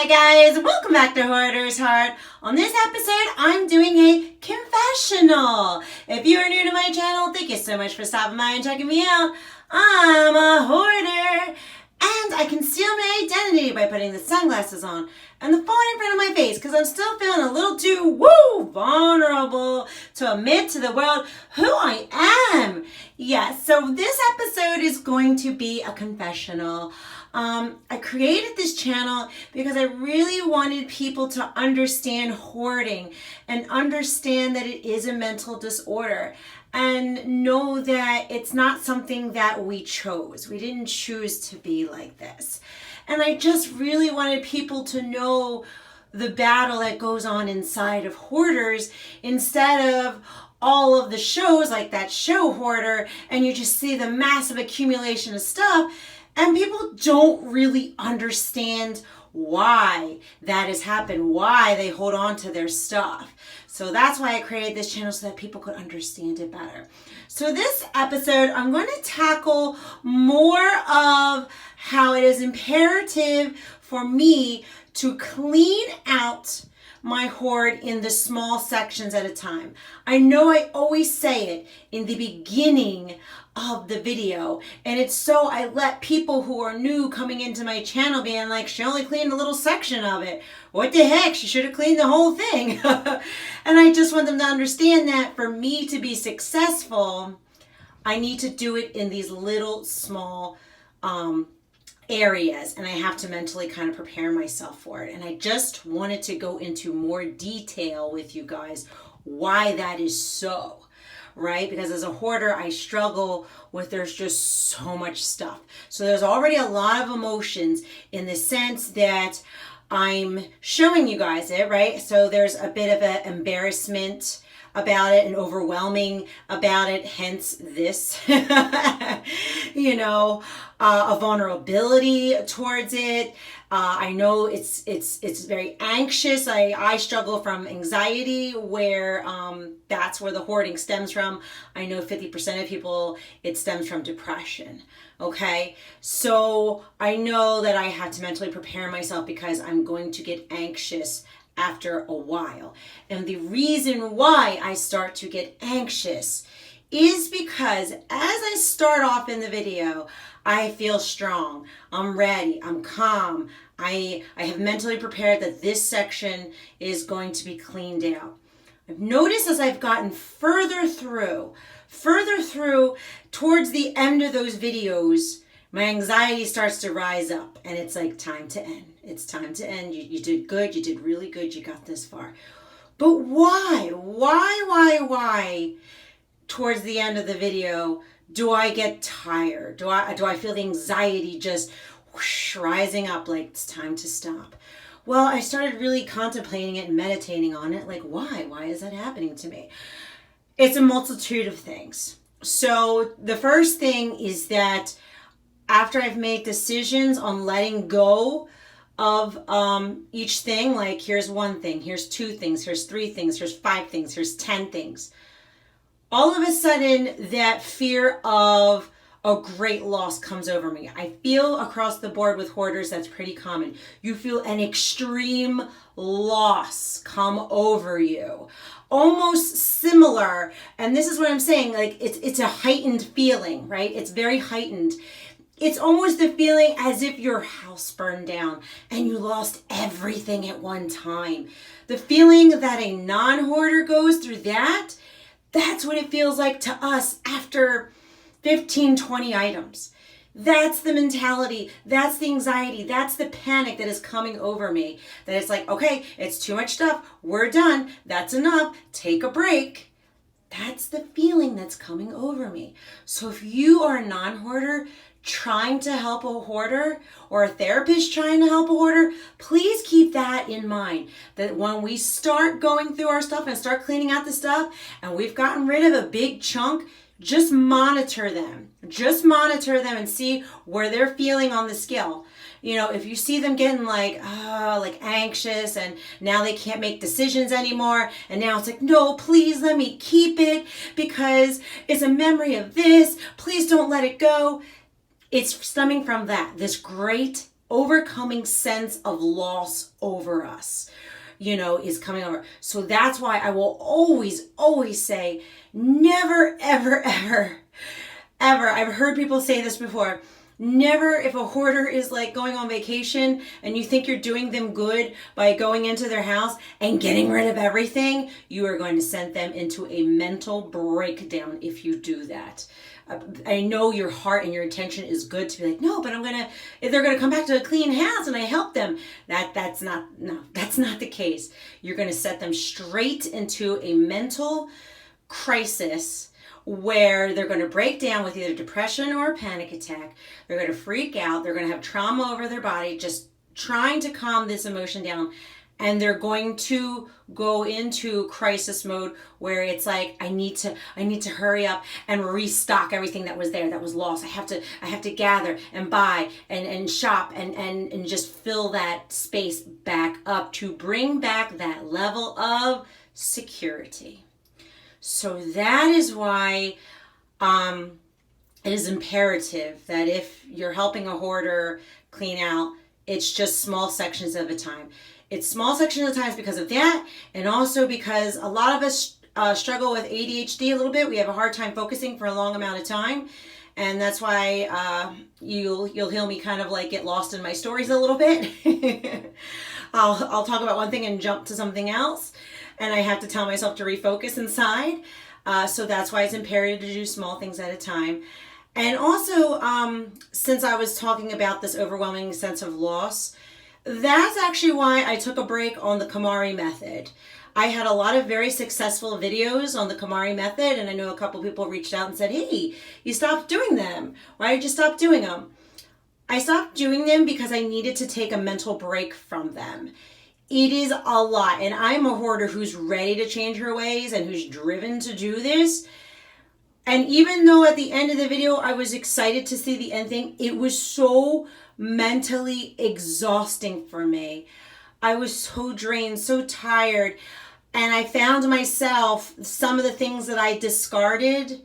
Hi guys, welcome back to Hoarder's Heart. On this episode, I'm doing a confessional. If you are new to my channel, thank you so much for stopping by and checking me out. I'm a hoarder, and I conceal my identity by putting the sunglasses on and the phone in front of my face because I'm still feeling a little too vulnerable to admit to the world who I am. Yes, so this episode is going to be a confessional. I created this channel because I really wanted people to understand hoarding and understand that it is a mental disorder and know that it's not something that we chose. We didn't choose to be like this. And I just really wanted people to know the battle that goes on inside of hoarders instead of all of the shows like that show Hoarder, and you just see the massive accumulation of stuff. And people don't really understand why that has happened, why they hold on to their stuff. So that's why I created this channel, so that people could understand it better. So this episode, I'm going to tackle more of how it is imperative for me to clean out my hoard in the small sections at a time. I know I always say it in the beginning of the video, and it's so I let people who are new coming into my channel being like, she only cleaned a little section of it. What the heck? She should have cleaned the whole thing. And I just want them to understand that for me to be successful, I need to do it in these little small areas, and I have to mentally kind of prepare myself for it. And I just wanted to go into more detail with you guys why that is so, right? Because as a hoarder, I struggle with there's just so much stuff. So there's already a lot of emotions in the sense that I'm showing you guys it, right? So there's a bit of an embarrassment about it and overwhelming about it, hence this, a vulnerability towards it. I know it's very anxious. I struggle from anxiety, where that's where the hoarding stems from. I know 50% of people, it stems from depression. Okay, so I know that I have to mentally prepare myself because I'm going to get anxious after a while. And the reason why I start to get anxious is because as I start off in the video, I feel strong, I'm ready, I'm calm, I have mentally prepared that this section is going to be cleaned out. I've noticed as I've gotten further through towards the end of those videos, my anxiety starts to rise up and it's like, time to end. It's time to end. You did good. You did really good. You got this far. But why? Towards the end of the video, do I get tired? Do I feel the anxiety just whoosh, rising up like it's time to stop? Well, I started really contemplating it and meditating on it. Like, why? Why is that happening to me? It's a multitude of things. So the first thing is that after I've made decisions on letting go of each thing, like here's one thing, here's two things, here's three things, here's five things, here's 10 things. All of a sudden, that fear of a great loss comes over me. I feel across the board with hoarders, that's pretty common. You feel an extreme loss come over you. Almost similar, and this is what I'm saying, like it's a heightened feeling, right? It's very heightened. It's almost the feeling as if your house burned down and you lost everything at one time. The feeling that a non-hoarder goes through, that's what it feels like to us after 15, 20 items. That's the mentality, that's the anxiety, that's the panic that is coming over me. That it's like, okay, it's too much stuff, we're done, that's enough, take a break. That's the feeling that's coming over me. So if you are a non-hoarder trying to help a hoarder, or a therapist trying to help a hoarder, please keep that in mind. That when we start going through our stuff and start cleaning out the stuff, and we've gotten rid of a big chunk, just monitor them. Just monitor them and see where they're feeling on the scale. You know, if you see them getting like anxious and now they can't make decisions anymore, and now it's like, no, please let me keep it because it's a memory of this. Please don't let it go. It's stemming from that, this great overcoming sense of loss over us, is coming over. So that's why I will always, always say, never, ever, ever, ever. I've heard people say this before. Never, if a hoarder is like going on vacation and you think you're doing them good by going into their house and getting rid of everything, you are going to send them into a mental breakdown if you do that. I know your heart and your intention is good to be like, no, but if they're gonna come back to a clean house and I help them, that's not the case. You're gonna set them straight into a mental crisis where they're going to break down with either depression or a panic attack. They're going to freak out. They're going to have trauma over their body, just trying to calm this emotion down. And they're going to go into crisis mode where it's like, I need to hurry up and restock everything that was there, that was lost. I have to gather and buy and shop and just fill that space back up to bring back that level of security. So that is why it is imperative that if you're helping a hoarder clean out, it's just small sections at a time. It's small sections at a time because of that, and also because a lot of us struggle with ADHD a little bit. We have a hard time focusing for a long amount of time, and that's why you'll hear me kind of like get lost in my stories a little bit. I'll talk about one thing and jump to something else. And I have to tell myself to refocus inside. So that's why it's imperative to do small things at a time. And also, since I was talking about this overwhelming sense of loss, that's actually why I took a break on the KonMari method. I had a lot of very successful videos on the KonMari method, and I know a couple people reached out and said, hey, you stopped doing them. Why did you stop doing them? I stopped doing them because I needed to take a mental break from them. It is a lot, and I'm a hoarder who's ready to change her ways and who's driven to do this. And even though at the end of the video I was excited to see the end thing, it was so mentally exhausting for me. I was so drained, so tired, and I found myself, some of the things that I discarded,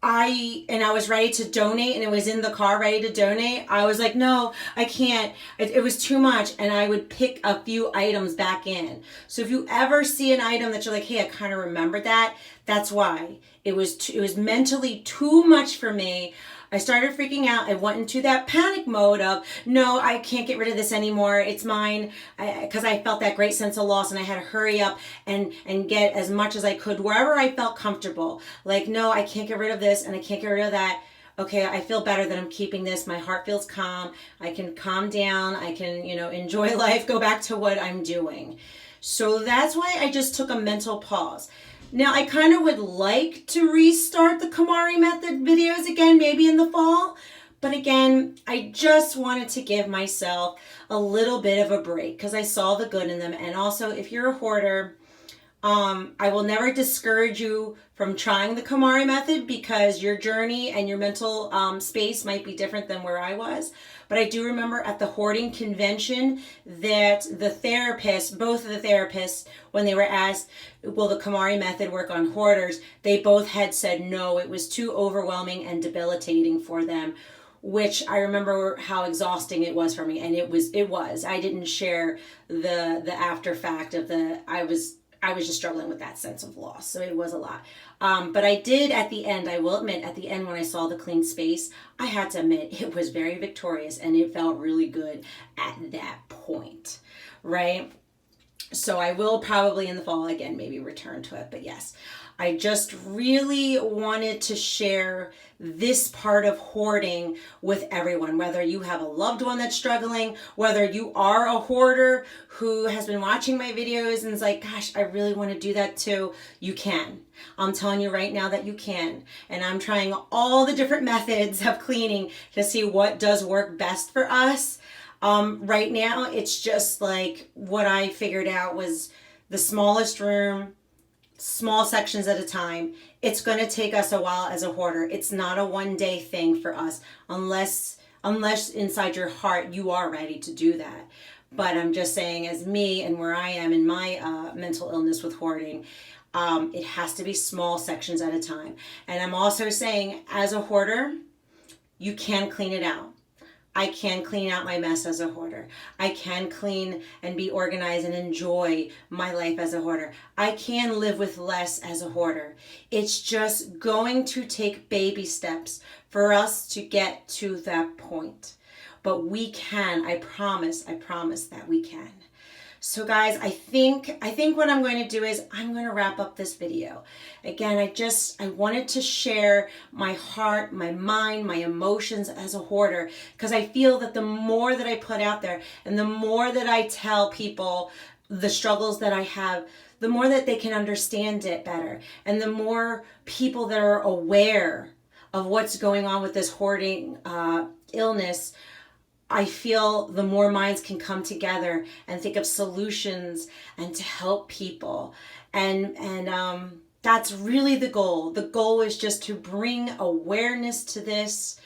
I was ready to donate, and it was in the car ready to donate. I was like, no, I can't. It was too much. And I would pick a few items back in. So if you ever see an item that you're like, hey, I kind of remember that, that's why. It was mentally too much for me. I started freaking out. I went into that panic mode of, no, I can't get rid of this anymore. It's mine. Because I felt that great sense of loss, and I had to hurry up and get as much as I could wherever I felt comfortable. Like, no, I can't get rid of this and I can't get rid of that. Okay, I feel better that I'm keeping this. My heart feels calm. I can calm down. I can, enjoy life, go back to what I'm doing. So that's why I just took a mental pause. Now, I kind of would like to restart the KonMari method videos again, maybe in the fall. But again, I just wanted to give myself a little bit of a break because I saw the good in them. And also, if you're a hoarder, I will never discourage you from trying the KonMari method because your journey and your mental space might be different than where I was. But I do remember at the hoarding convention that the therapists, both of the therapists, when they were asked, will the KonMari method work on hoarders, they both had said no, it was too overwhelming and debilitating for them, which I remember how exhausting it was for me. And it was. I didn't share the after fact of I was just struggling with that sense of loss. So it was a lot. But I did at the end, I will admit, at the end when I saw the clean space, I had to admit it was very victorious and it felt really good at that point, right? So I will probably in the fall again maybe return to it. But yes, I just really wanted to share this part of hoarding with everyone, whether you have a loved one that's struggling, whether you are a hoarder who has been watching my videos and is like, gosh, I really want to do that too. You can. I'm telling you right now that you can. And I'm trying all the different methods of cleaning to see what does work best for us. Right now, it's just like what I figured out was the smallest room, small sections at a time. It's going to take us a while as a hoarder. It's not a one-day thing for us unless inside your heart you are ready to do that. But I'm just saying, as me and where I am in my mental illness with hoarding, it has to be small sections at a time. And I'm also saying, as a hoarder, you can clean it out. I can clean out my mess as a hoarder. I can clean and be organized and enjoy my life as a hoarder. I can live with less as a hoarder. It's just going to take baby steps for us to get to that point. But we can, I promise that we can. So guys, I think what I'm going to do is I'm going to wrap up this video. Again, I wanted to share my heart, my mind, my emotions as a hoarder, because I feel that the more that I put out there and the more that I tell people the struggles that I have, the more that they can understand it better, and the more people that are aware of what's going on with this hoarding illness, I feel the more minds can come together and think of solutions and to help people. And that's really the goal. The goal is just to bring awareness to this.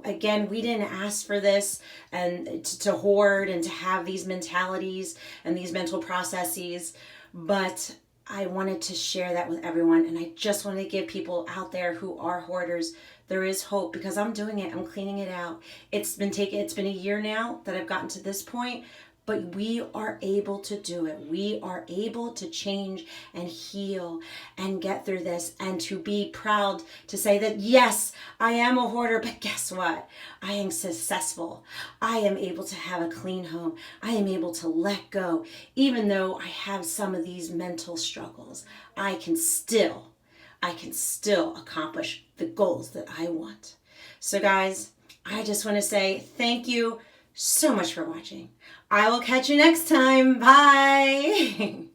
Again, we didn't ask for this, and to hoard and to have these mentalities and these mental processes, but I wanted to share that with everyone, and I just wanted to give people out there who are hoarders, there is hope, because I'm doing it. I'm cleaning it out. It's been a year now that I've gotten to this point, but we are able to do it. We are able to change and heal and get through this, and to be proud to say that, yes, I am a hoarder, but guess what? I am successful. I am able to have a clean home. I am able to let go. Even though I have some of these mental struggles, I can still accomplish the goals that I want. So guys, I just want to say thank you so much for watching. I will catch you next time. Bye.